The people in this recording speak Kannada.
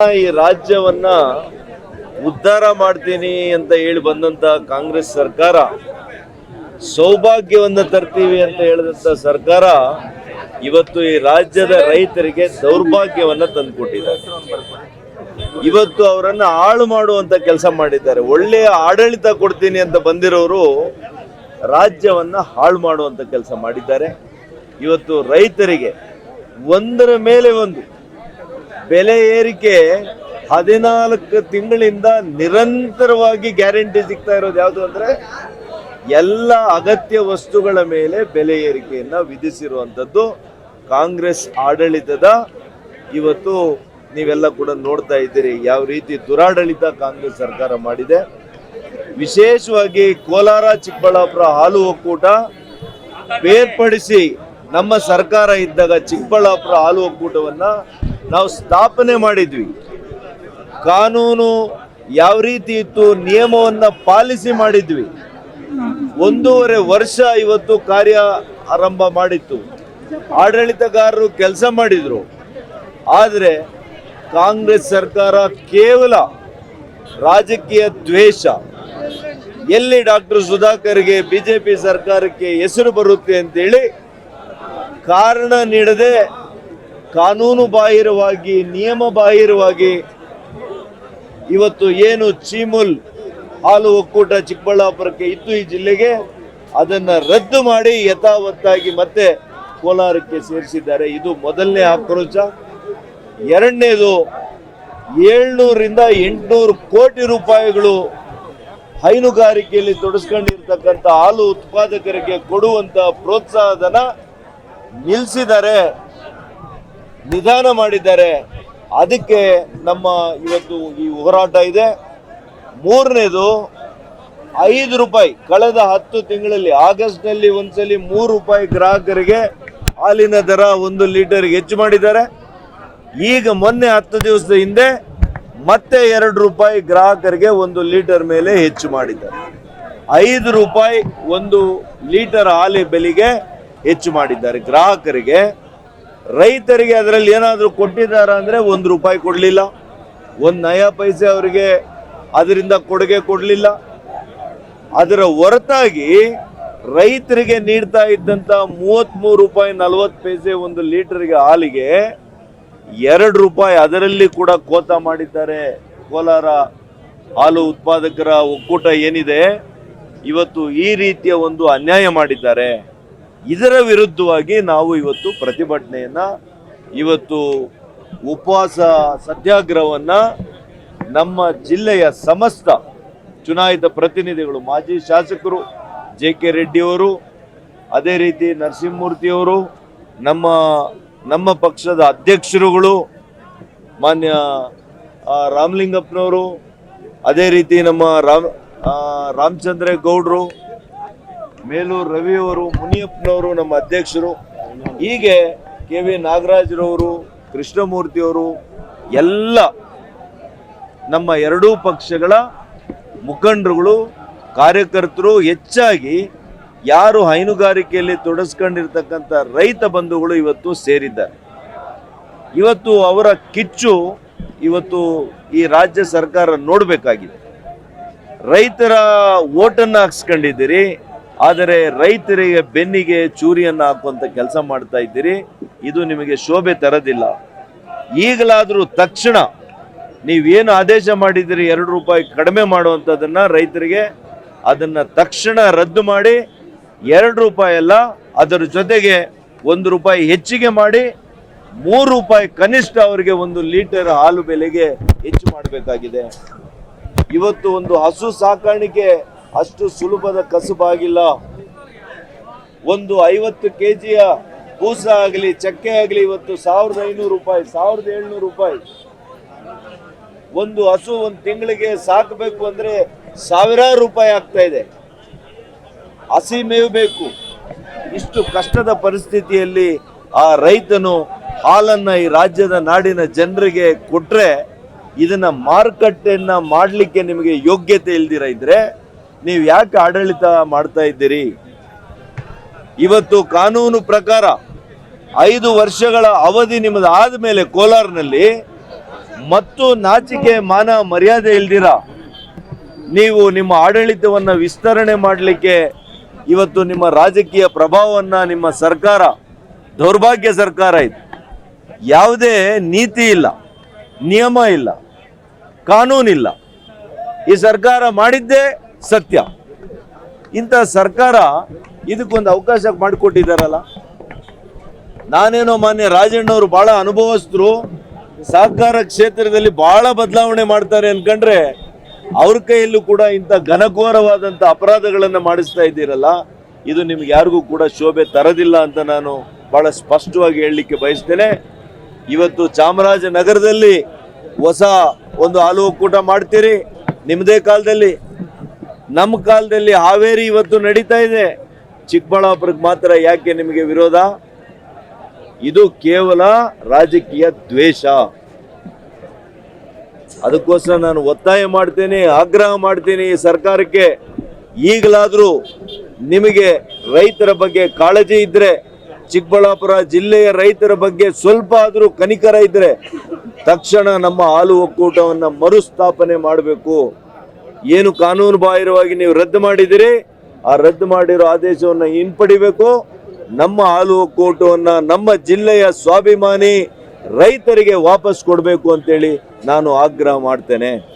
ಈ ರಾಜ್ಯವನ್ನ ಉದ್ಧಾರ ಮಾಡ್ತೀನಿ ಅಂತ ಹೇಳಿ ಬಂದಂತ ಕಾಂಗ್ರೆಸ್ ಸರ್ಕಾರ, ಸೌಭಾಗ್ಯವನ್ನ ತರ್ತೀವಿ ಅಂತ ಹೇಳಿದಂತ ಸರ್ಕಾರ ಇವತ್ತು ಈ ರಾಜ್ಯದ ರೈತರಿಗೆ ದೌರ್ಭಾಗ್ಯವನ್ನ ತಂದುಕೊಟ್ಟಿದ್ದಾರೆ. ಇವತ್ತು ಅವರನ್ನ ಹಾಳು ಮಾಡುವಂತ ಕೆಲಸ ಮಾಡಿದ್ದಾರೆ. ಒಳ್ಳೆಯ ಆಡಳಿತ ಕೊಡ್ತೀನಿ ಅಂತ ಬಂದಿರೋರು ರಾಜ್ಯವನ್ನ ಹಾಳು ಮಾಡುವಂತ ಕೆಲಸ ಮಾಡಿದ್ದಾರೆ. ಇವತ್ತು ರೈತರಿಗೆ ಒಂದರ ಮೇಲೆ ಒಂದು ಬೆಲೆ ಏರಿಕೆ 14 ತಿಂಗಳಿಂದ ನಿರಂತರವಾಗಿ ಗ್ಯಾರಂಟಿ ಸಿಗ್ತಾ ಇರೋದು ಯಾವುದು ಅಂದ್ರೆ ಎಲ್ಲ ಅಗತ್ಯ ವಸ್ತುಗಳ ಮೇಲೆ ಬೆಲೆ ಏರಿಕೆಯನ್ನ ವಿಧಿಸಿರುವಂತದ್ದು ಕಾಂಗ್ರೆಸ್ ಆಡಳಿತದ. ಇವತ್ತು ನೀವೆಲ್ಲ ಕೂಡ ನೋಡ್ತಾ ಇದ್ದೀರಿ ಯಾವ ರೀತಿ ದುರಾಡಳಿತ ಕಾಂಗ್ರೆಸ್ ಸರ್ಕಾರ ಮಾಡಿದೆ. ವಿಶೇಷವಾಗಿ ಕೋಲಾರ ಚಿಕ್ಕಬಳ್ಳಾಪುರ ಹಾಲು ಒಕ್ಕೂಟ ಬೇರ್ಪಡಿಸಿ ನಮ್ಮ ಸರ್ಕಾರ ಇದ್ದಾಗ ಚಿಕ್ಕಬಳ್ಳಾಪುರ ಹಾಲು ಒಕ್ಕೂಟವನ್ನ ನಾವು ಸ್ಥಾಪನೆ ಮಾಡಿದ್ವಿ. ಕಾನೂನು ಯಾವ ರೀತಿ ಇತ್ತು, ನಿಯಮವನ್ನ ಪಾಲಿಸಿ ಮಾಡಿದ್ವಿ. 1.5 ವರ್ಷ ಇವತ್ತು ಕಾರ್ಯ ಆರಂಭ ಮಾಡಿತ್ತು. ಆಡಳಿತಗಾರರು ಕೆಲಸ ಮಾಡಿದ್ರು. ಆದರೆ ಕಾಂಗ್ರೆಸ್ ಸರ್ಕಾರ ಕೇವಲ ರಾಜಕೀಯ ದ್ವೇಷ, ಎಲ್ಲಿ ಡಾಕ್ಟರ್ ಸುಧಾಕರ್ಗೆ ಬಿಜೆಪಿ ಸರ್ಕಾರಕ್ಕೆ ಹೆಸರು ಬರುತ್ತೆ ಅಂತೇಳಿ ಕಾರಣ ನೀಡದೆ ಕಾನೂನು ಬಾಹಿರವಾಗಿ, ನಿಯಮ ಬಾಹಿರವಾಗಿ ಇವತ್ತು ಏನು ಚೀಮುಲ್ ಹಾಲು ಒಕ್ಕೂಟ ಚಿಕ್ಕಬಳ್ಳಾಪುರಕ್ಕೆ ಇತ್ತು ಈ ಜಿಲ್ಲೆಗೆ, ಅದನ್ನ ರದ್ದು ಮಾಡಿ ಯಥಾವತ್ತಾಗಿ ಮತ್ತೆ ಕೋಲಾರಕ್ಕೆ ಸೇರಿಸಿದ್ದಾರೆ. ಇದು ಮೊದಲನೇ ಆಕ್ರೋಶ. ಎರಡನೇದು, 700ರಿಂದ 800 ಕೋಟಿ ರೂಪಾಯಿಗಳು ಹೈನುಗಾರಿಕೆಯಲ್ಲಿ ತೊಡಸ್ಕೊಂಡಿರ್ತಕ್ಕಂಥ ಹಾಲು ಉತ್ಪಾದಕರಿಗೆ ಕೊಡುವಂತ ಪ್ರೋತ್ಸಾಹಧನ ನಿಲ್ಲಿಸಿದ್ದಾರೆ, ನಿಧಾನ ಮಾಡಿದ್ದಾರೆ. ಅದಕ್ಕೆ ನಮ್ಮ ಇವತ್ತು ಈ ಹೋರಾಟ ಇದೆ. ಮೂರನೇದು, 5 ರೂಪಾಯಿ ಕಳೆದ 10 ತಿಂಗಳಲ್ಲಿ ಆಗಸ್ಟ್ ನಲ್ಲಿ ಒಂದ್ಸಲಿ 3 ರೂಪಾಯಿ ಗ್ರಾಹಕರಿಗೆ ಹಾಲಿನ ದರ 1 ಲೀಟರ್ಗೆ ಹೆಚ್ಚು ಮಾಡಿದ್ದಾರೆ. ಈಗ ಮೊನ್ನೆ 10 ದಿವಸದ ಹಿಂದೆ ಮತ್ತೆ 2 ರೂಪಾಯಿ ಗ್ರಾಹಕರಿಗೆ 1 ಲೀಟರ್ ಮೇಲೆ ಹೆಚ್ಚು ಮಾಡಿದ್ದಾರೆ. 5 ರೂಪಾಯಿ 1 ಲೀಟರ್ ಹಾಲಿ ಬೆಲೆಗೆ ಹೆಚ್ಚು ಮಾಡಿದ್ದಾರೆ ಗ್ರಾಹಕರಿಗೆ. ರೈತರಿಗೆ ಅದರಲ್ಲಿ ಏನಾದರೂ ಕೊಟ್ಟಿದ್ದಾರೆ ಅಂದ್ರೆ 1 ರೂಪಾಯಿ ಕೊಡಲಿಲ್ಲ, 1 ನಯಾ ಪೈಸೆ ಅವರಿಗೆ ಅದರಿಂದ ಕೊಡುಗೆ ಕೊಡಲಿಲ್ಲ. ಅದರ ಹೊರತಾಗಿ ರೈತರಿಗೆ ನೀಡ್ತಾ ಇದ್ದಂತ 33 ರೂಪಾಯಿ 40 ಪೈಸೆ 1 ಲೀಟರ್ಗೆ ಹಾಲಿಗೆ 2 ರೂಪಾಯಿ ಅದರಲ್ಲಿ ಕೂಡ ಕೋತ ಮಾಡಿದ್ದಾರೆ. ಕೋಲಾರ ಹಾಲು ಉತ್ಪಾದಕರ ಒಕ್ಕೂಟ ಏನಿದೆ ಇವತ್ತು ಈ ರೀತಿಯ ಒಂದು ಅನ್ಯಾಯ ಮಾಡಿದ್ದಾರೆ. ಇದರ ವಿರುದ್ಧವಾಗಿ ನಾವು ಇವತ್ತು ಪ್ರತಿಭಟನೆಯನ್ನ, ಇವತ್ತು ಉಪವಾಸ ಸತ್ಯಾಗ್ರಹವನ್ನ ನಮ್ಮ ಜಿಲ್ಲೆಯ ಸಮಸ್ತ ಚುನಾಯಿತ ಪ್ರತಿನಿಧಿಗಳು, ಮಾಜಿ ಶಾಸಕರು JK ರೆಡ್ಡಿ ಅವರು, ಅದೇ ರೀತಿ ನರಸಿಂಹಮೂರ್ತಿಯವರು, ನಮ್ಮ ಪಕ್ಷದ ಅಧ್ಯಕ್ಷರುಗಳು ಮಾನ್ಯ ರಾಮಲಿಂಗಪ್ಪನವರು, ಅದೇ ರೀತಿ ನಮ್ಮ ರಾಮಚಂದ್ರ ಗೌಡ್ರು, ಮೇಲೂರು ರವಿಯವರು, ಮುನಿಯಪ್ಪನವರು ನಮ್ಮ ಅಧ್ಯಕ್ಷರು, ಹೀಗೆ KV ನಾಗರಾಜ್ರವರು, ಕೃಷ್ಣಮೂರ್ತಿಯವರು, ಎಲ್ಲ ನಮ್ಮ ಎರಡೂ ಪಕ್ಷಗಳ ಮುಖಂಡರುಗಳು, ಕಾರ್ಯಕರ್ತರು, ಹೆಚ್ಚಾಗಿ ಯಾರು ಹೈನುಗಾರಿಕೆಯಲ್ಲಿ ತೊಡಸ್ಕೊಂಡಿರ್ತಕ್ಕಂಥ ರೈತ ಬಂಧುಗಳು ಇವತ್ತು ಸೇರಿದ್ದಾರೆ. ಇವತ್ತು ಅವರ ಕಿಚ್ಚು ಇವತ್ತು ಈ ರಾಜ್ಯ ಸರ್ಕಾರ ನೋಡಬೇಕಾಗಿದೆ. ರೈತರ ಓಟನ್ನು ಹಾಕ್ಸ್ಕೊಂಡಿದ್ದೀರಿ, ಆದರೆ ರೈತರಿಗೆ ಬೆನ್ನಿಗೆ ಚೂರಿಯನ್ನು ಹಾಕುವಂತ ಕೆಲಸ ಮಾಡ್ತಾ ಇದ್ದೀರಿ. ಇದು ನಿಮಗೆ ಶೋಭೆ ತರದಿಲ್ಲ. ಈಗಲಾದರೂ ತಕ್ಷಣ ನೀವೇನು ಆದೇಶ ಮಾಡಿದ್ದೀರಿ 2 ರೂಪಾಯಿ ಕಡಿಮೆ ಮಾಡುವಂಥದ್ದನ್ನ ರೈತರಿಗೆ, ಅದನ್ನ ತಕ್ಷಣ ರದ್ದು ಮಾಡಿ 2 ರೂಪಾಯಿ ಅಲ್ಲ, ಅದರ ಜೊತೆಗೆ 1 ರೂಪಾಯಿ ಹೆಚ್ಚಿಗೆ ಮಾಡಿ 3 ರೂಪಾಯಿ ಕನಿಷ್ಠ ಅವರಿಗೆ 1 ಲೀಟರ್ ಹಾಲು ಬೆಲೆಗೆ ಹೆಚ್ಚು ಮಾಡಬೇಕಾಗಿದೆ. ಇವತ್ತು ಒಂದು ಹಸು ಸಾಕಾಣಿಕೆ ಅಷ್ಟು ಸುಲಭದ ಕಸುಬಾಗಿಲ್ಲ. ಒಂದು 50 ಕೆಜಿಯ ಕೂಸ ಆಗಲಿ, ಚಕ್ಕೆ ಆಗಲಿ ಇವತ್ತು 1500 ರೂಪಾಯಿ, 1700 ರೂಪಾಯಿ. ಒಂದು ಹಸು 1 ತಿಂಗಳಿಗೆ ಸಾಕಬೇಕು ಅಂದ್ರೆ 1000 ರೂಪಾಯಿ ಆಗ್ತಾ ಇದೆ. ಹಸಿ ಮೇವು ಬೇಕು. ಇಷ್ಟು ಕಷ್ಟದ ಪರಿಸ್ಥಿತಿಯಲ್ಲಿ ಆ ರೈತನು ಹಾಲನ್ನ ಈ ರಾಜ್ಯದ ನಾಡಿನ ಜನರಿಗೆ ಕೊಟ್ರೆ, ಇದನ್ನ ಮಾರುಕಟ್ಟೆಯನ್ನ ಮಾಡಲಿಕ್ಕೆ ನಿಮಗೆ ಯೋಗ್ಯತೆ ಇಲ್ದಿರ ಇದ್ರೆ ನೀವು ಯಾಕೆ ಆಡಳಿತ ಮಾಡ್ತಾ ಇದ್ದೀರಿ? ಇವತ್ತು ಕಾನೂನು ಪ್ರಕಾರ 5 ವರ್ಷಗಳ ಅವಧಿ ನಿಮ್ಮದು ಆದಮೇಲೆ ಕೋಲಾರ್ನಲ್ಲಿ ಮತ್ತು ನಾಚಿಕೆ ಮಾನ ಮರ್ಯಾದೆ ಇಲ್ದಿರ ನೀವು ನಿಮ್ಮ ಆಡಳಿತವನ್ನು ವಿಸ್ತರಣೆ ಮಾಡಲಿಕ್ಕೆ ಇವತ್ತು ನಿಮ್ಮ ರಾಜಕೀಯ ಪ್ರಭಾವವನ್ನು ನಿಮ್ಮ ಸರ್ಕಾರ ದೌರ್ಭಾಗ್ಯ ಸರ್ಕಾರ ಇದೆ. ಯಾವುದೇ ನೀತಿ ಇಲ್ಲ, ನಿಯಮ ಇಲ್ಲ, ಕಾನೂನಿಲ್ಲ. ಈ ಸರ್ಕಾರ ಮಾಡಿದ್ದೇ ಸತ್ಯ. ಇಂಥ ಸರ್ಕಾರ ಇದಕ್ಕೊಂದು ಅವಕಾಶ ಮಾಡಿಕೊಟ್ಟಿದ್ದಾರಲ್ಲ. ನಾನೇನೋ ಮಾನ್ಯ ರಾಜಣ್ಣವರು ಬಹಳ ಅನುಭವಸ್ಥರು, ಸಹಕಾರ ಕ್ಷೇತ್ರದಲ್ಲಿ ಬಹಳ ಬದಲಾವಣೆ ಮಾಡ್ತಾರೆ ಅನ್ಕೊಂಡ್ರೆ ಅವ್ರ ಕೈಯಲ್ಲೂ ಕೂಡ ಇಂಥ ಘನಘೋರವಾದಂಥ ಅಪರಾಧಗಳನ್ನು ಮಾಡಿಸ್ತಾ ಇದ್ದೀರಲ್ಲ, ಇದು ನಿಮ್ಗೆ ಯಾರಿಗೂ ಕೂಡ ಶೋಭೆ ತರದಿಲ್ಲ ಅಂತ ನಾನು ಬಹಳ ಸ್ಪಷ್ಟವಾಗಿ ಹೇಳಲಿಕ್ಕೆ ಬಯಸ್ತೇನೆ. ಇವತ್ತು ಚಾಮರಾಜನಗರದಲ್ಲಿ ಹೊಸ ಒಂದು ಹಾಲು ಒಕ್ಕೂಟ ಮಾಡ್ತೀರಿ ನಿಮ್ಮದೇ ಕಾಲದಲ್ಲಿ. ನಮ್ಮ ಕಾಲದಲ್ಲಿ ಹಾವೇರಿ ಇವತ್ತು ನಡೀತಾ ಇದೆ, ಚಿಕ್ಕಬಳ್ಳಾಪುರಕ್ಕೆ ಮಾತ್ರ ಯಾಕೆ ನಿಮಗೆ ವಿರೋಧ? ಇದು ಕೇವಲ ರಾಜಕೀಯ ದ್ವೇಷ. ಅದಕ್ಕೋಸ್ಕರ ನಾನು ಒತ್ತಾಯ ಮಾಡ್ತೇನೆ, ಆಗ್ರಹ ಮಾಡ್ತೀನಿ ಈ ಸರ್ಕಾರಕ್ಕೆ, ಈಗಲಾದರೂ ನಿಮಗೆ ರೈತರ ಬಗ್ಗೆ ಕಾಳಜಿ ಇದ್ರೆ, ಚಿಕ್ಕಬಳ್ಳಾಪುರ ಜಿಲ್ಲೆಯ ರೈತರ ಬಗ್ಗೆ ಸ್ವಲ್ಪ ಆದರೂ ಕನಿಕರ ಇದ್ರೆ ತಕ್ಷಣ ನಮ್ಮ ಹಾಲು ಒಕ್ಕೂಟವನ್ನು ಮರುಸ್ಥಾಪನೆ ಮಾಡಬೇಕು. ಏನು ಕಾನೂನು ಬಾಹಿರವಾಗಿ ನೀವು ರದ್ದು ಮಾಡಿದಿರಿ, ಆ ರದ್ದು ಮಾಡಿರೋ ಆದೇಶವನ್ನು ಹಿಂಪಡಿಬೇಕು. ನಮ್ಮ ಹಾಲು ಒಕ್ಕೂಟವನ್ನು ನಮ್ಮ ಜಿಲ್ಲೆಯ ಸ್ವಾಭಿಮಾನಿ ರೈತರಿಗೆ ವಾಪಸ್ ಕೊಡಬೇಕು ಅಂತೇಳಿ ನಾನು ಆಗ್ರಹ ಮಾಡ್ತೇನೆ.